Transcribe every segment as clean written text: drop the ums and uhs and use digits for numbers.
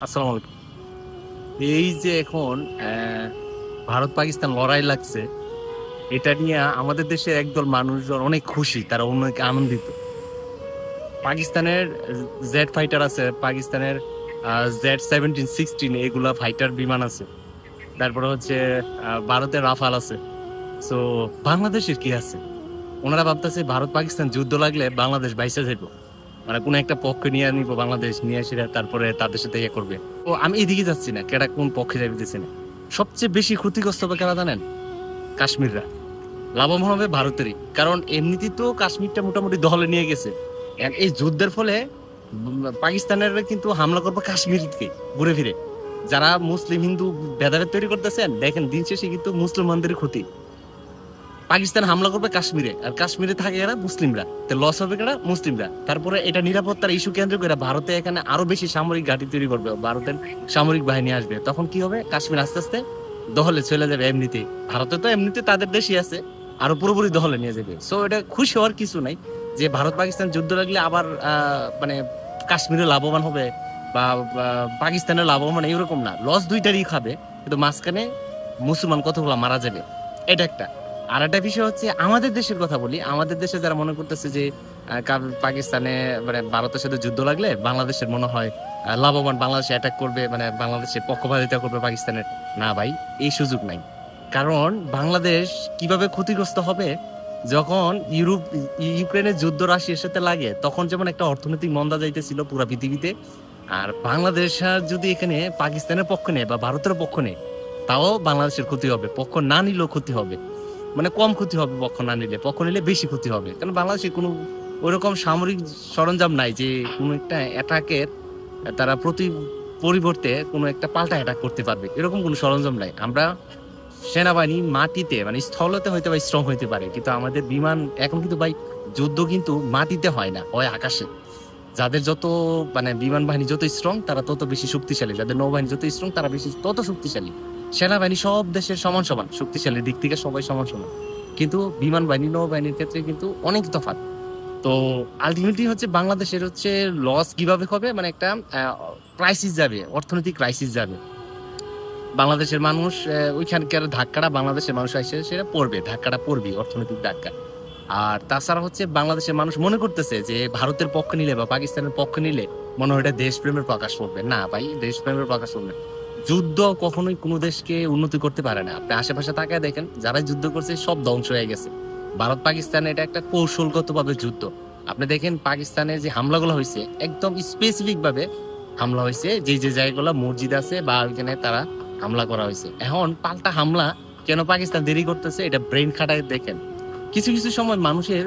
আসসালামু আলাইকুম। এই যে এখন ভারত পাকিস্তান লড়াই লাগছে, এটা নিয়ে আমাদের দেশের একদল মানুষজন অনেক খুশি, তারা অনেক আনন্দিত। পাকিস্তানের জেড ফাইটার আছে, পাকিস্তানের Z-17, 16 এগুলা ফাইটার বিমান আছে। তারপরে হচ্ছে ভারতের রাফাল আছে। সো বাংলাদেশের কি আছে? ওনারা ভাবতেছে ভারত পাকিস্তান যুদ্ধ লাগলে বাংলাদেশ বাইসা যাইব, মানে কোনো একটা পক্ষ নিয়ে নিব, বাংলাদেশ নিয়ে এসে তারপরে তাদের সাথে ইয়ে করবে। তো আমি এদিকে যাচ্ছি না, কেডা কোন পক্ষে যাইতেছি না। সবচেয়ে বেশি ক্ষতিগ্রস্ত হবে কারা জানেন? কাশ্মীররা। লাভবান হবে ভারতেরই, কারণ এমনিতেই তো কাশ্মীরটা মোটামুটি দখলে নিয়ে গেছে। And এই যুদ্ধের ফলে পাকিস্তানের কিন্তু হামলা করবে কাশ্মীরকে ঘুরে ফিরে। যারা মুসলিম হিন্দু ভেদাভেদ তৈরি করতেছেন, দেখেন দিন শেষে কিন্তু মুসলমানদের ক্ষতি। পাকিস্তান হামলা করবে কাশ্মীরে, আর কাশ্মীরে থাকে এরা মুসলিমরা, তো লস হবে কেনা মুসলিমরা। তারপরে এটা নিরাপত্তার ইস্যু কেন্দ্র করে ভারতে এখানে আরো বেশি সামরিক ঘাঁটি তৈরি করবে, ভারতের সামরিক বাহিনী আসবে। তখন কি হবে? কাশ্মীর আস্তে আস্তে দখলে চলে যাবে। এমনিতে ভারতে তো এমনিতে তাদের দেশই আছে, আরো পুরোপুরি দখলে নিয়ে যাবে। সো এটা খুশি হওয়ার কিছু নাই যে ভারত পাকিস্তান যুদ্ধ লাগলে আবার মানে কাশ্মীরে লাভবান হবে বা পাকিস্তানের লাভবান, এরকম না। লস দুইটারই খাবে, কিন্তু মাঝখানে মুসলমান কতগুলো মারা যাবে, এটা একটা। আর একটা বিষয় হচ্ছে আমাদের দেশের কথা বলি। আমাদের দেশে যারা মনে করতেছে যে পাকিস্তানে মানে ভারতের সাথে যুদ্ধ লাগলে বাংলাদেশের মনে হয় লাভবান, বাংলাদেশে অ্যাটাক করবে, মানে বাংলাদেশে পক্ষপাতিতা করবে পাকিস্তানের। না ভাই, এই সুযোগ নাই। কারণ বাংলাদেশ কিভাবে ক্ষতিগ্রস্ত হবে? যখন ইউক্রেনের যুদ্ধ রাশিয়ার সাথে লাগে, তখন যেমন একটা অর্থনৈতিক মন্দা যাইতেছিল পুরো পৃথিবীতে, আর বাংলাদেশ যদি এখানে পাকিস্তানের পক্ষ নেয় বা ভারতের পক্ষ নেয়, তাও বাংলাদেশের ক্ষতি হবে। পক্ষ না নিলেও ক্ষতি হবে, মানে কম ক্ষতি হবে পক্ষ না নিলে, পক্ষ নিলে বেশি ক্ষতি হবে। কারণ বাংলাদেশে কোনো ওইরকম সামরিক সরঞ্জাম নাই যে কোনো একটা অ্যাটাকের তারা পরিবর্তে কোনো একটা পাল্টা অ্যাটাক করতে পারবে, এরকম কোনো সরঞ্জাম নাই। আমরা সেনাবাহিনী মাটিতে মানে স্থলতে হয়তো বা স্ট্রং হইতে পারে, কিন্তু আমাদের বিমান এখন কিন্তু ভাই, যুদ্ধ কিন্তু মাটিতে হয় না, হয় আকাশে। যাদের যত মানে বিমান বাহিনী যত স্ট্রং, তারা তত বেশি শক্তিশালী। যাদের নৌবাহিনী যত স্ট্রং, তারা বেশি তত শক্তিশালী। সেনাবাহিনী সব দেশের সমান সমান শক্তিশালী দিক থেকে, সবাই সমান সমান, কিন্তু বিমান বাহিনী নৌবাহিনীর ক্ষেত্রে কিন্তু অনেক তফাৎ। তো আলটিমেটলি হচ্ছে বাংলাদেশের হচ্ছে লস কিভাবে হবে, মানে একটা ক্রাইসিস যাবে, অর্থনৈতিক ক্রাইসিস যাবে। বাংলাদেশের মানুষ ওইখানকার ধাক্কাটা বাংলাদেশের মানুষ এসে সেটা পড়বে, ধাক্কাটা পড়বে, অর্থনৈতিক ধাক্কা। আর তাছাড়া হচ্ছে বাংলাদেশের মানুষ মনে করতেছে যে ভারতের পক্ষ নিলে বা পাকিস্তানের পক্ষ নিলে মনে হয় এটা দেশপ্রেমের প্রকাশ করবে। না ভাই, দেশপ্রেমের প্রকাশ করবে। যুদ্ধ কখনোই কোনো দেশকে উন্নতি করতে পারে না। আপনি আশেপাশে তাকায় দেখেন, যারা যুদ্ধ করছে সব ধ্বংস হয়ে গেছে। ভারত পাকিস্তান এটা একটা কৌশলগত ভাবে যুদ্ধ। আপনি দেখেন পাকিস্তানে যে হামলাগুলো হয়েছে, একদম স্পেসিফিক ভাবে হামলা হয়েছে, যে যে জায়গাগুলো মসজিদ আছে বা ওইখানে তারা হামলা করা হয়েছে। এখন পাল্টা হামলা কেন পাকিস্তান দেরি করতেছে, এটা ব্রেন খাটায় দেখেন। কিছু কিছু সময় মানুষের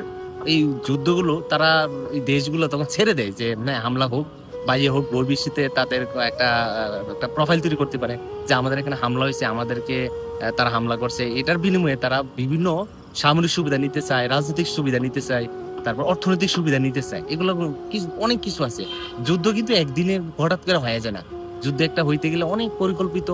এই যুদ্ধগুলো তারা এই দেশগুলো তখন ছেড়ে দেয় যে না, হামলা হোক বা ইয়ে হোক, ভবিষ্যতে তাদের একটা প্রোফাইল তৈরি করতে পারে যে আমাদের এখানে হামলা হয়েছে, আমাদেরকে তারা হামলা করছে। এটার বিনিময়ে তারা বিভিন্ন সামরিক সুবিধা নিতে চায়, রাজনৈতিক সুবিধা নিতে চায়, তারপর অর্থনৈতিক সুবিধা নিতে চায়। এগুলো কিছু অনেক কিছু আছে। যুদ্ধ কিন্তু একদিনে হঠাৎ করে হয়ে যায় না। যুদ্ধ একটা হইতে গেলে অনেক পরিকল্পিত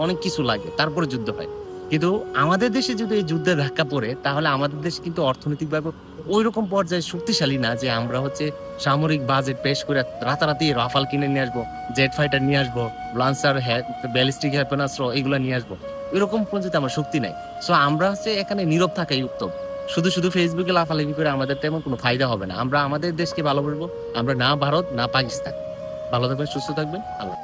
অনেক কিছু লাগে, তারপরে যুদ্ধ হয়। কিন্তু আমাদের দেশে যদি এই যুদ্ধের ধাক্কা পড়ে, তাহলে আমাদের দেশ কিন্তু অর্থনৈতিকভাবে ওই রকম পর্যায়ে শক্তিশালী না যে আমরা হচ্ছে সামরিক বাজেট পেশ করে রাতারাতি রাফাল কিনে নিয়ে আসবো, জেট ফাইটার নিয়ে আসবো, লান্সার, ব্যালিস্টিক ক্ষেপণাস্ত্র এগুলো নিয়ে আসবো। এরকম পর্যন্ত আমার শক্তি নাই। সো আমরা হচ্ছে এখানে নীরব থাকাই উত্তম। শুধু শুধু ফেসবুকে লাফালাফি করে আমাদের তেমন কোনো ফায়দা হবে না। আমরা আমাদের দেশকে ভালো বলবো। আমরা না ভারত না পাকিস্তান। ভালো থাকবেন, সুস্থ থাকবেন, আল্লাহ।